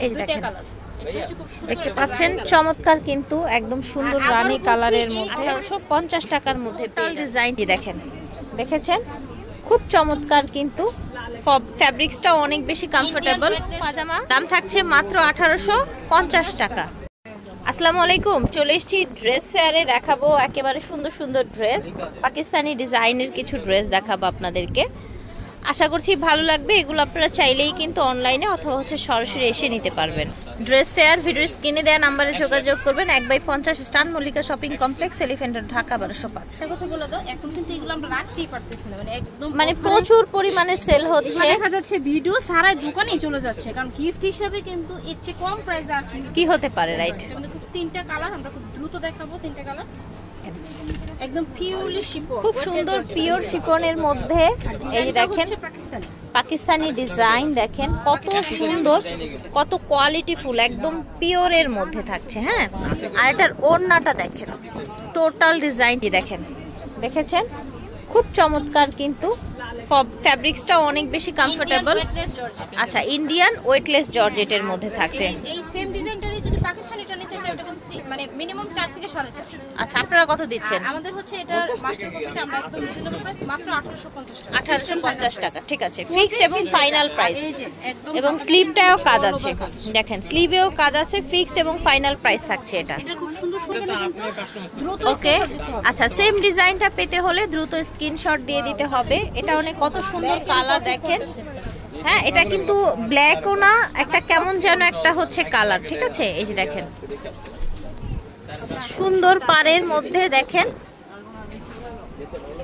এই দেখেন, দেখতে পাচ্ছেন চমৎকার কিন্তু একদম সুন্দর রানী কালারের মধ্যে 1850 টাকার মধ্যে ডিজাইনটি দেখেন, দেখেছেন খুব চমৎকার কিন্তু ফ্যাব্রিক্সটা অনেক বেশি কমফোর্টেবল। পাজামা দাম থাকছে মাত্র 1850 টাকা। আসসালামু আলাইকুম, চলে এসেছি ড্রেস ফেয়ারে, দেখাবো একেবারে সুন্দর সুন্দর ড্রেস, পাকিস্তানি ডিজাইনের কিছু ড্রেস দেখাবো আপনাদেরকে। আশা করছি ভালো লাগবে। এগুলো আপনারা চাইলেই কিন্তু অনলাইনে অথবা সরাসরি এসে নিতে পারবেন। ড্রেস ফেয়ার ভিডিওর স্ক্রিনে দেওয়া নাম্বারে যোগাযোগ করবেন। 1/50 স্টান Mallika shopping complex, elephant road, Dhaka 1205। কথা বলে দাও, এখন কিন্তু এগুলো আমরা রাখতেই পারতেছি না, মানে প্রচুর পরিমাণে সেল হচ্ছে, দেখা যাচ্ছে ভিডিও সারা দোকানেই চলে যাচ্ছে, কারণ গিফট হিসেবে কিন্তু এর চেয়ে কম প্রাইসে আর কি হতে পারে, রাইট? খুব তিনটা কালার আমরা খুব দ্রুত দেখাবো, তিনটা কালার একদম পিওরলি শিফন, খুব সুন্দর পিওর শিফনের মধ্যে। এই দেখেন পাকিস্তানি ডিজাইন, দেখেন কত সুন্দর, কত কোয়ালিটিফুল, একদম পিওরের মধ্যে থাকছে। হ্যাঁ, আর এটার ওড়নাটা দেখেন, টোটাল ডিজাইনটি দেখেন, দেখেছেন খুব চমৎকার কিন্তু ফ্যাব্রিক্সটা অনেক বেশি কমফোর্টেবল। আচ্ছা, ইন্ডিয়ান ওয়েটলেস জর্জেটের মধ্যে থাকছে। এই সেম ডিজাইনটারই যদি পাকিস্তানিটা নিতে চাই, ওটা কিন্তু মানে মিনিমাম 4 থেকে 4.5। আচ্ছা, আপনারা কত দিচ্ছেন? আমাদের হচ্ছে এটার মাস্টার কপিটা আমরা একদম রিজনেবল প্রাইস মাত্র 1850 টাকা। 1850 টাকা, ঠিক আছে, ফিক্সড এবং ফাইনাল প্রাইস। এবং স্লিভটাও কাজ আছে, দেখেন স্লিভেও কাজ আছে, ফিক্সড এবং ফাইনাল প্রাইস থাকছে এটা। এটা খুব সুন্দর সুন্দর দ্রুত ওকে। আচ্ছা, সেম ডিজাইনটা পেতে হলে দ্রুত স্ক্রিনশট দিয়ে দিতে হবে। এটা অনেক কত সুন্দর কালার দেখেন। হ্যাঁ, এটা কিন্তু ব্ল্যাকও না, একটা কেমন যেন একটা হচ্ছে কালার, ঠিক আছে? এই যে দেখেন সুন্দর পাড়ের মধ্যে দেখেন।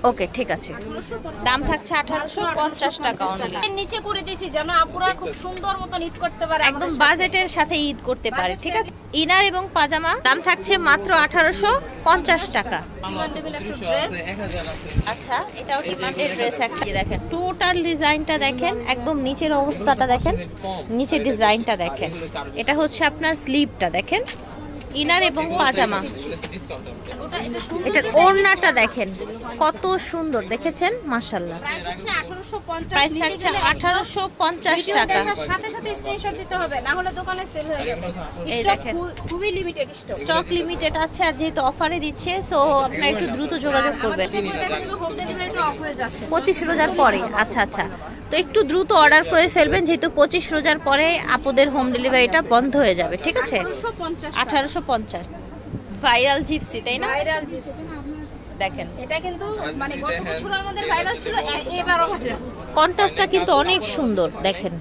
ওকে, ঠিক আছে, দাম থাকছে 1850 টাকা অনলি। নিচে করে দিয়েছি যেন আপুরা খুব সুন্দর মতন ঈদ করতে পারে, একদম বাজেটের সাথে ঈদ করতে পারে, ঠিক আছে? ইনার এবং পাজামা দাম থাকছে মাত্র 1850 টাকা। আচ্ছা, এটাও ডিমান্ডেড ড্রেস। একটি দেখেন টোটাল ডিজাইনটা দেখেন, একদম নিচের অবস্থাটা দেখেন, নিচের ডিজাইনটা দেখেন। এটা হচ্ছে আপনার স্লিভটা দেখেন, ইনার এবং পাজামা। এটার ওড়নাটা দেখেন কত সুন্দর, দেখেছেন? মাশাআল্লাহ। প্রাইস থাকছে 1850 টাকা। সাথে সাথে স্ক্রিনশট দিতে হবে, না হলে দোকানে সেল হয়ে যাবে। এই দেখেন খুবই লিমিটেড স্টক লিমিটেড আছে, আর যেহেতু অফারে দিচ্ছে সো আপনারা একটু দ্রুত যোগাযোগ করবেন। 25 রোজার পরে, আচ্ছা আচ্ছা, তো একটু দ্রুত অর্ডার করে ফেলবেন, যেহেতু 25 রোজার পরে আপুদের হোম ডেলিভারিটা বন্ধ হয়ে যাবে, ঠিক আছে? 1850। ভাইরাল জিপসি, তাই না? ভাইরাল জিপসি দেখেন, এটা কিন্তু মানে গত বছর আমাদের ভাইরাল ছিল, এবারও ভাইরাল। কন্ট্রাস্টটা কিন্তু অনেক সুন্দর, দেখেন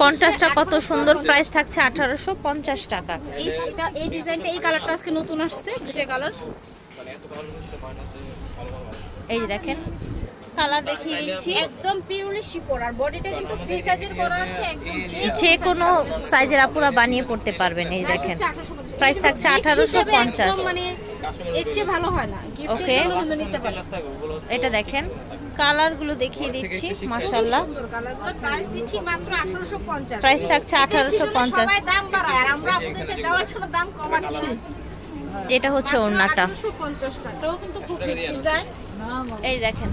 কন্ট্রাস্টটা কত সুন্দর। প্রাইস থাকছে 1850 টাকা। এই ডিজাইনটা, এই কালারটা আজকে নতুন আসছে, দুটো কালার। এই যে দেখেন কালার দেখিয়ে দিচ্ছি, একদম পিওরলি শিফন, আর বডিটা কিন্তু ফ্রি সাইজের করা আছে, একদম যে কোনো সাইজের আপুরা বানিয়ে পড়তে পারবেন। এই দেখেন প্রাইস থাকছে 1850। মানে এর চেয়ে ভালো হয় না, ওকে, নিতে পারেন। এটা দেখেন কালারগুলো দেখিয়ে দিচ্ছি, মাশাআল্লাহ। প্রাইস দিচ্ছি মাত্র 1850। প্রাইস থাকছে 1850। সবাই দাম বাড়ায় আর আমরা আপনাদেরকে দেওয়ার জন্য দাম কমাচ্ছি। এটা হচ্ছে ওড়নাটা, 1850 টাকাও কিন্তু খুব ডিজাইন। এই দেখেন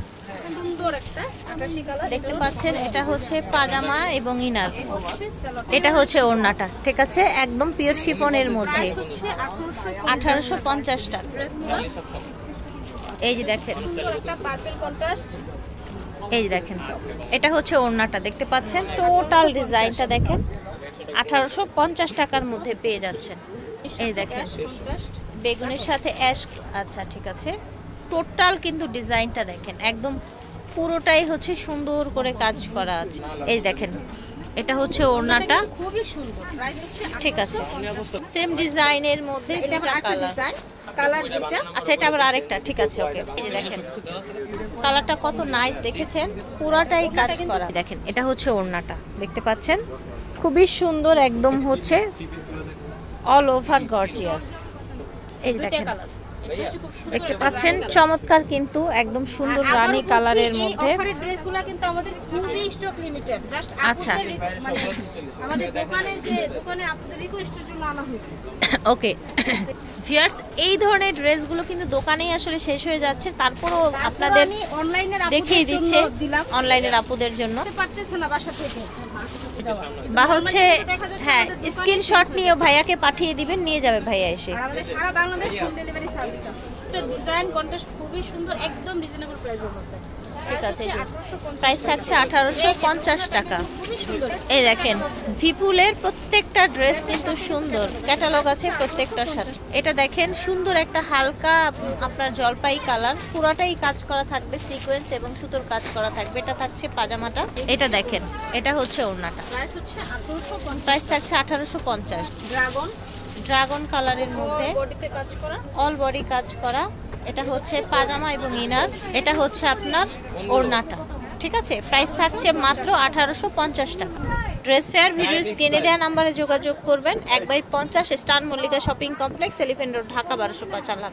সুন্দর একটা আকাশী কালার দেখতে পাচ্ছেন। এটা হচ্ছে পাজামা এবং ইনার, এটা হচ্ছে ওড়নাটা, ঠিক আছে? একদম পিওর শিফনের মধ্যে 1850 টাকা। এই যে দেখেন একটা পার্পল কন্ট্রাস্ট, এই যে দেখেন এটা হচ্ছে ওড়নাটা, দেখতে পাচ্ছেন টোটাল ডিজাইনটা দেখেন, 1850 টাকার মধ্যে পেয়ে যাচ্ছেন। এই দেখেন বেগুনের সাথে অ্যাশ, আচ্ছা ঠিক আছে, টোটাল কিন্তু ডিজাইনটা দেখেন, একদম পুরোটাই হচ্ছে সুন্দর করে কাজ করা আছে। এই দেখেন এটা হচ্ছে ওড়নাটা, খুবই সুন্দর। প্রাইস হচ্ছে, ঠিক আছে, সেম ডিজাইনের মধ্যে এটা একটা ডিজাইন, কালার দুটো। আচ্ছা, এটা আবার আরেকটা, ঠিক আছে, ওকে। এই যে দেখেন কালারটা কত নাইস, দেখেছেন? পুরাটাই কাজ করা। দেখেন এটা হচ্ছে ওড়নাটা, দেখতে পাচ্ছেন খুবই সুন্দর, একদম হচ্ছে অল ওভার গর্জিয়াস। এই যে দেখেন দেখতে পাচ্ছেন চমৎকার কিন্তু একদম সুন্দর রানী কালারের মধ্যে। অফারের ড্রেসগুলো কিন্তু আমাদের খুবই স্টক লিমিটেড, জাস্ট আচ্ছা মানে আমাদের দোকানে আপনাদের রিকোয়েস্টের জন্য আনা হয়েছে। ওকে ভিউয়ার্স, এই ধরনের ড্রেসগুলো কিন্তু দোকানেই আসলে শেষ হয়ে যাচ্ছে, তারপরও আপনাদের অনলাইনের দেখিয়ে দিচ্ছে অনলাইনের আপুদের জন্য। পারতেছে না বাসা থেকে বা হচ্ছে হ্যাঁ স্ক্রিনশট নিয়ে ভাইয়াকে পাঠিয়ে দিবেন, নিয়ে যাবে ভাইয়া এসে। আর আমাদের সারা বাংলাদেশ হোম ডেলিভারি সার্ভিস আছে। এটা ডিজাইন কন্ট্রাস্ট খুবই সুন্দর, একদম রিজনেবল প্রাইসের মধ্যে। ঠিক আছে, প্রাইস থাকছে 1850 টাকা। এই দেখেন ভিপুলের প্রত্যেকটা ড্রেস কিন্তু সুন্দর, ক্যাটালগ আছে প্রত্যেকটার সাথে। এটা দেখেন সুন্দর একটা হালকা আপনার জলপাই কালার, পুরোটাই কাজ করা থাকবে সিকোয়েন্স এবং সুতোর কাজ করা থাকবে। এটা থাকছে পাজামাটা, এটা দেখেন এটা হচ্ছে ওড়নাটা, প্রাইস হচ্ছে 1850। প্রাইস থাকছে 1850। ড্রাগন কালারের মধ্যে বডিতে কাজ করা, অল বডি কাজ করা। এটা হচ্ছে পাজামা এবং ইনার, এটা হচ্ছে আপনার ওড়নাটা। ঠিক আছে, প্রাইস থাকছে মাত্র 1850 টাকা। ড্রেস ফেয়ার ভিডিও স্ক্রিনে দেওয়া নাম্বারে যোগাযোগ করবেন। 1/50 star Mallika shopping complex, elephant road, Dhaka 1205।